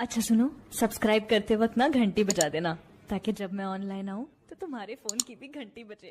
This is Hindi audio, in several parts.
अच्छा सुनो, सब्सक्राइब करते वक्त ना घंटी बजा देना, ताकि जब मैं ऑनलाइन आऊं तो तुम्हारे फोन की भी घंटी बजे।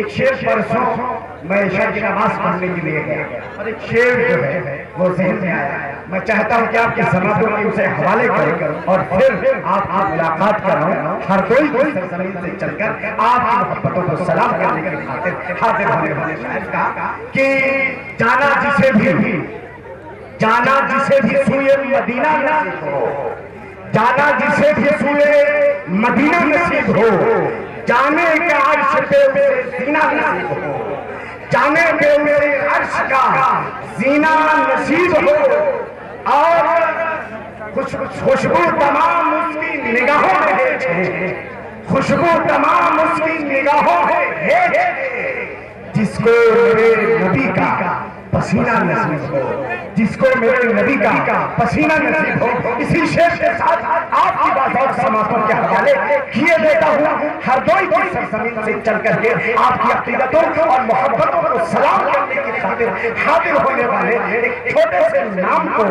एक शेर परसों मैं ईशा की नमाज पढ़ने के लिए गया और एक शेर जो है वो जहन में आया। मैं चाहता हूँ कि आपकी समातों में उसे हवाले करूँ और फिर आपकी मुलाकात कराऊं। हर कोई सरजमीन से चलकर आपकी मोहब्बतों को सलाम करने की खातिर हाजिर होने वाले शायर का कि जाना जिसे भी सूए मदीना नसीब हो, जाना जिसे भी सूए मदीना नसीब हो, जाने के अर्श पे उसे जीना नसीब हो, जाने पे उसे अर्श का जीना नसीब हो और खुशबू तमाम उसकी निगाहों में है, खुशबू तमाम उसकी निगाहों में है, जिसको मेरे नबी का पसीना नसीब हो, जिसको मेरे नबी का पसीना नसीब हो। इसी शेर के साथ आपकी बाजार समातों के हवाले किए देता हूँ। हर कोई की सरजमीन से चल करके आपकी अकीदतों और मोहब्बतों को सलाम करने की खातिर हाजिर होने वाले एक छोटे से नाम को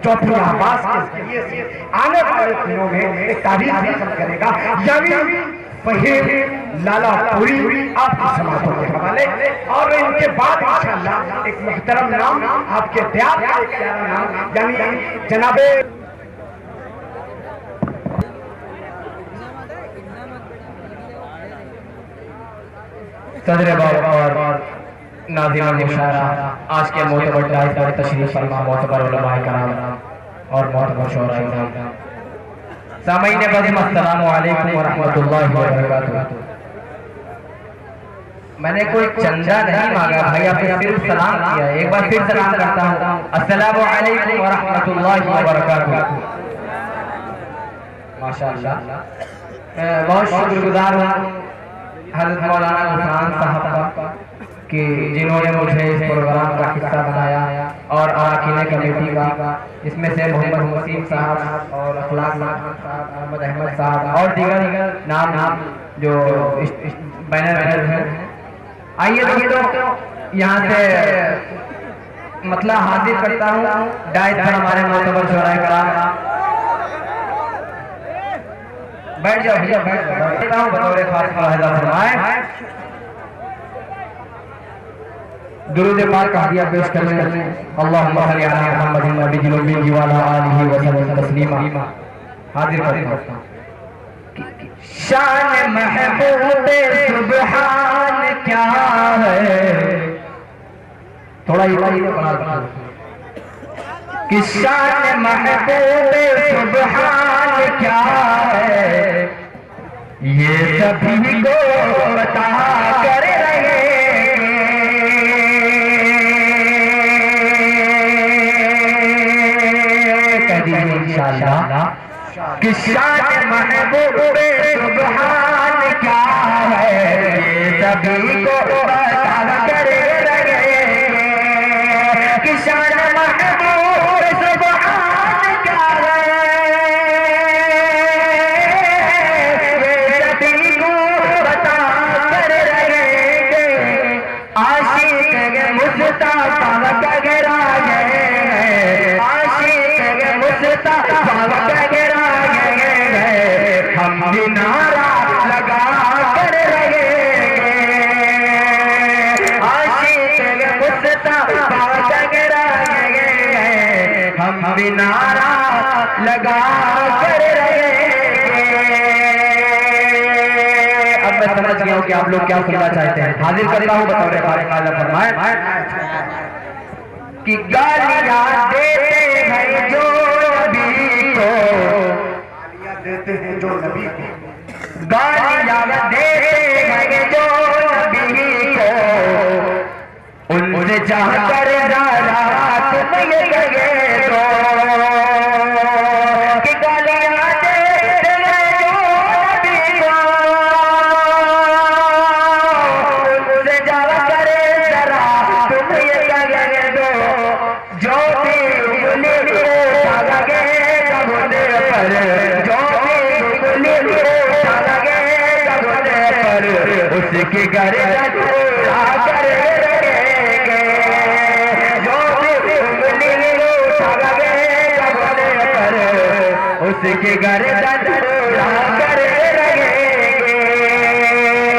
जो अपनी आवाज के जरिए से आने वाले दिनों में एक तारीफ हासिल करेगा, यानी फहीम लाला पूरी आपकी समातों के हवाले। और इनके बाद इंशाअल्लाह एक मुहतरम नाम आपके त्याग का एक प्यारा नाम यानी जनाबे सदर बाब और नाज़िम मुशारा आज के मोतबर दाई पर तशरीफ फरमा मोतबर उलमाए कराम और मोतबर शोराए इज़ाम सामईन बज़म अस्सलामु अलैकुम व रहमतुल्लाहि व बरकातुहू। मैंने कोई चंदा नहीं मांगा भाई, आपने सिर्फ सलाम किया। एक बार फिर सलाम करता हूँ, अस्सलामु अलैकुम व रहमतुल्लाहि व बरकातुहू। माशाअल्लाह, मैं बहुत शुक्रगुजार हूँ हज़रत मौलाना गुफरान साहब का कि जिन्होंने मुझे इस प्रोग्राम का हिस्सा बनाया और अरकान कमेटी का, इसमें से मोहम्मद वसीम साहब और अखलाक साहब, अहमद अहमद साहब और दीगर नाम जो बैनर हैं। आइए दोस्तों, यहाँ से मतलब हाजिर करता हूँ डायस पर हमारे मोतबर शोराए कराम। बैठ जाओ भैया, बैठता हूँ बतौर खास मुलाहिज़ा फरमाए। दुरूद पाक का हदिया पेश करने अल्लाहुम्मा सल्ली अला मुहम्मदिन नबिय्यिल उम्मी व अला आलिहि व सल्लम तस्लीमा हाजिर करता हूँ। शान महबूबे सुब्हान क्या है, थोड़ा ये बना कि शान महबूबे सुब्हान क्या है, ये सभी को बता कर रहे इंशाअल्लाह कि शान महबूबे सुब्हान क्या है, ये सभी को बता कर रहे कि शान महबूबे सुब्हान क्या है, ये सभी को बता कर रहे आशिक मुस्तफा वगैरह है, आशिक मुस्तफा वगैरह है, हम भी नारा लगा कर रहे आशिक मुस्तफा वगैरह है, हम भी नारा लगा कर रहे। अब मैं समझ गया हूँ कि आप लोग क्या सुनना चाहते हैं। हाजिर करता हूँ बतौर खालिद फरमाए कि गालियां देते हैं जो नबी को, देते हैं जो नबी को, गालियां देते हैं जो नबी को, उनसे चाह कर रात में ये लगे तो कि गालियां देते हैं जो नबी को, उसके गर्दन उड़ा कर रहेंगे, जो भी उंगली उठा लगे गगन पर, उसके गर्दन उड़ा कर रहेंगे।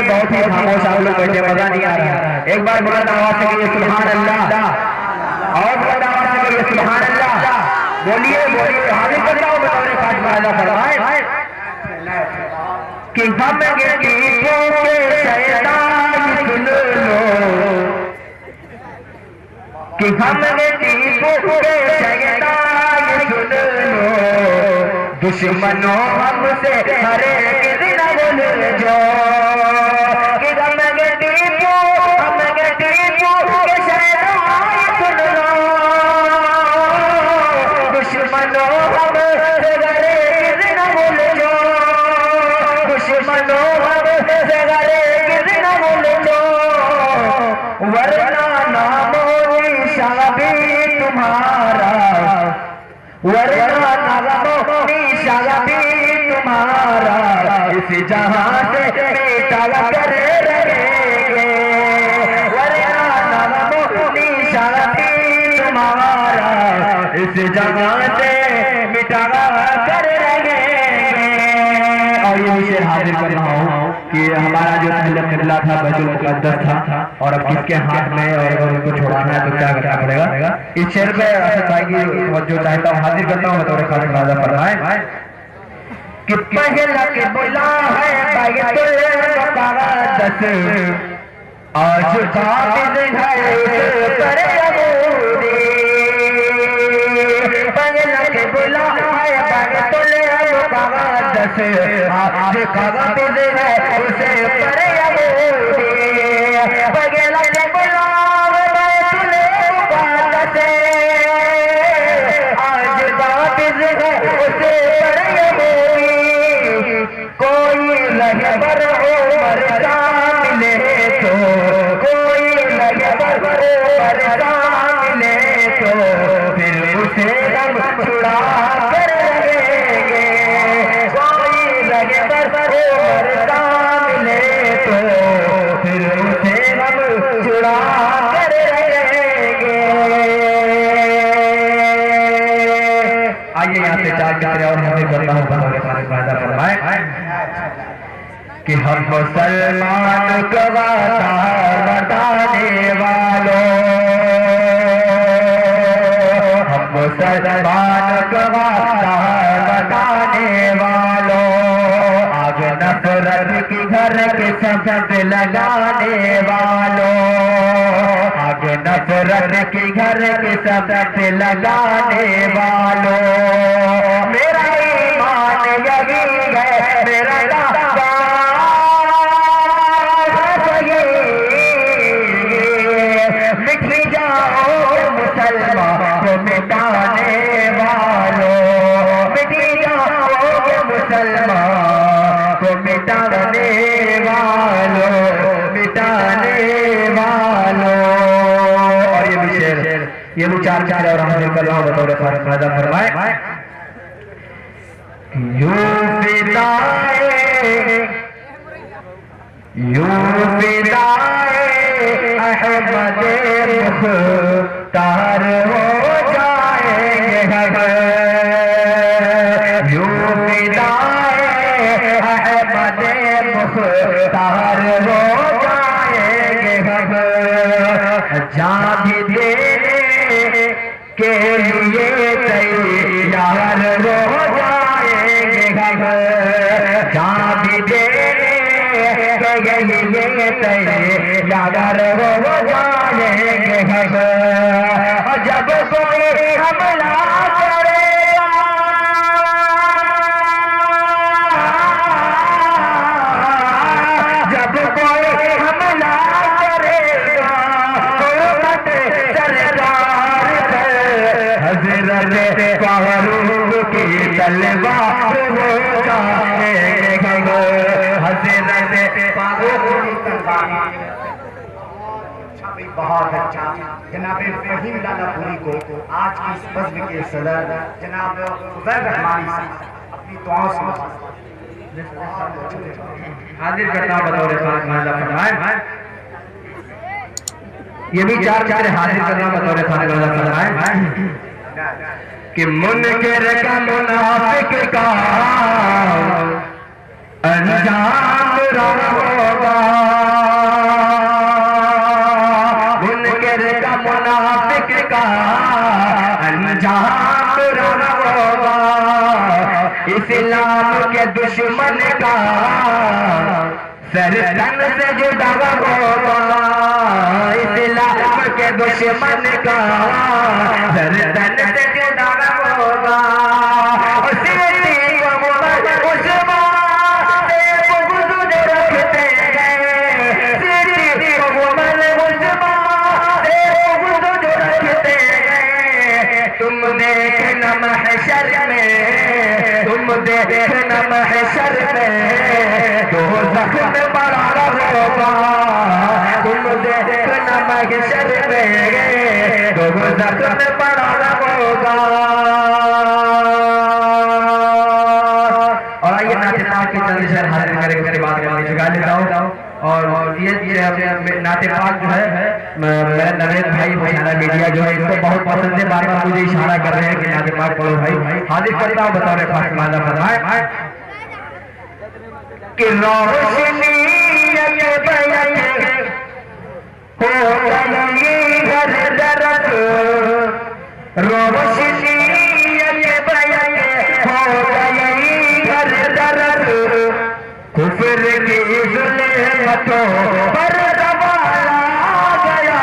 बहुत ही खामोश आप लोग बैठे, मजा नहीं आ रहा। एक बार बुलंद आवाज से कहिए सुभान अल्लाह, और बुलंद आवाज से कहिए सुभान अल्लाह। बोलिए बोलिए, हाजिर करता हूँ बतौर खास फायदा फरमाए कि हम गरीबों के शैतान सुन लो, कि हम गरीबों के शैतान सुन लो, दुश्मनों हमसे हर एक दिन बोल जो, कि हम गरीबों के शैतान सुन लो, दुश्मनों हमसे हर एक दिन बोल जो, दुश्मनों हमसे हर एक दिन बोल जो, वरना नामो निशान भी तुम्हारा, वरना नामो निशान भी तुम्हारा इस जहां से मिटा कर रहेंगे, वरना नामो निशान भी तुम्हारा इस जहां से मिटा कर रहेंगे। और ये विषय हाजिर कर रहा हूँ कि हमारा जो किबला था बैतुल मुक़द्दस था, और अब किसके हाथ में, और अगर उनको छोड़ाना है तो क्या करना पड़ेगा। इस शेर पे असद भाई की जो चाहता हूँ हाजिर करता हूँ बतौर खास फायदा फरमाए कि पहला किबला है बैतुल मुक़द्दस, आज काबिज़ है उस पर यहूदी, पहला किबला है बैतुल मुक़द्दस, आज काबिज़ है उस पर यहूदी, पहला किबला बैतुल मुक़द्दस, आज काबिज़ है उस पर यहूदी, कोई रहबर उमर का मिले तो, कोई रहबर उमर का मिले तो, फिर उसे हम छुड़ा कर रहेंगे, कोई रहबर उमर का मिले तो, फिर उसे हम छुड़ा कर रहेंगे। आइए यहाँ से चार प्यारे और हाजिर करता हूँ बतौर खास फायदा फरमाए कि हम मुसलमान का वादा बताने वालों, हम मुसलमान का वादा बताने वालों, आग नफरत की घर के सबक लगाने वालों, आग नफरत की घर के सबक लगाने वालों, मेरा ईमान यही है, मेरा दावा मिट जाओ मुसलमान को मिटाने वालों, मिट जाओ मुसलमान को मिटाने वालों, मिटाने वालों। और ये भी शेर, ये भी चार चार और हाजिर कर रहा हूँ बतौर खास फायदा फरमाए यूं फिदाए अहमद मुख्तार हो जाएंगे, यूं फिदाए अहमद मुख्तार हो जाएंगे, जान भी देने के लिए तैयार हो जाएंगे, जान भी देने ये तैयार हो जाएंगे, जब कोई हमला करेगा, जब कोई हमला करेगा, तो सरकार हजरत फारूक की तलवार हो जाएंगे, हजरत फारूक की तलवार। बहुत अच्छा जनाब फहीम लालापुरी को आज की इस बज़्म के सदर जनाब उज़ैर रहमानी साहब अपनी दुआओं से हाजिर करता हूं बतौर खास माजा फरमाए। ये भी चार चार हाजिर करना बतौर खास माजा फरमाए कि मुनकर का मुनाफिक का अंजाम होगा, मुनकर का मुनाफिक का अंजाम होगा, इस्लाम के दुश्मन का सरतन से जुड़ा होगा, इस्लाम के दुश्मन का सरतन से जुड़ा होगा। तुम देखना महशर में, तुम देखना महशर में दो जख्म बड़ा होगा, तुम देखना महशर में दो जख्म बड़ा होगा। और आइए नाते पाक के चंद शेर हाजिर करेंगे, उसके बाद मैं जगा लेता हूँ। और ये नाते पाक जो है मेरा नवेद भाई हरियाणा मीडिया जो है इसको बहुत पसंद है, बार बार मुझे इशारा कर रहे हैं कि नाते पाक पढ़ो भाई। हाजिर करता हूँ बतौर खास माजा फरमाए कि रोशनी ये बयान हो गई हर तरफ, रोशनी ये बयान हो गई हर तरफ, कुफर की जुल्मतों पर दबाया गया,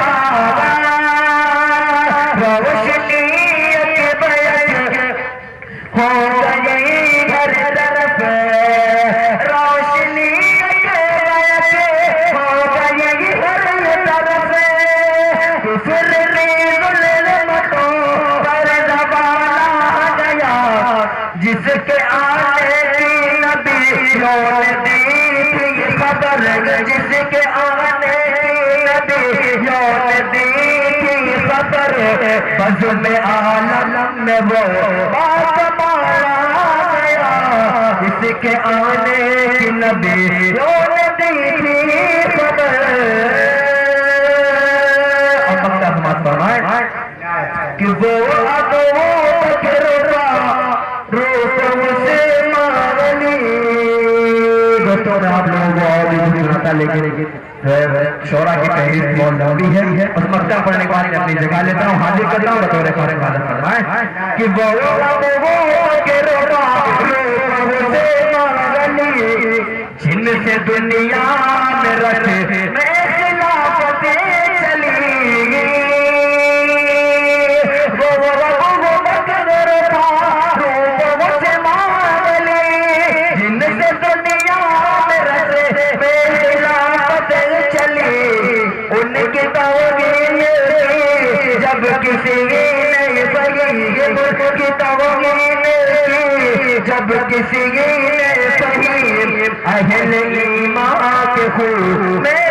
रोशनी के बयान हो गई हर तरफ, रोशनी के बयान हो गई हर तरफ, कुफर की जुल्मतों पर दबाया गया, जिसके आने की नबियों ने दी थी खबर, जिसके आने की नबियों ने दी थी खबर, बज़्म में आलम में वो बात मारा गया, जिसके आने की नबियों ने दी थी खबर। अब मक्ता समाज फरमाए कि वो आप लोगों को और भी सुनाता, लेकिन शोरा की तहरीर बहुत लंबी है, उस मक्ता पढ़ने के बाद अपनी जगह लेता हूँ। हाजिर करता हूँ बतौर खास माजा फरमाए कि वो जिनसे दुनिया में रखे मैं खिलाफतें चली, जिनसे दुनिया में रखे मैं खिलाफतें चली, उनकी तौहीन जब किसी ने सही, उनकी तौहीन जब किसी ने सही, अहले ईमान के खून में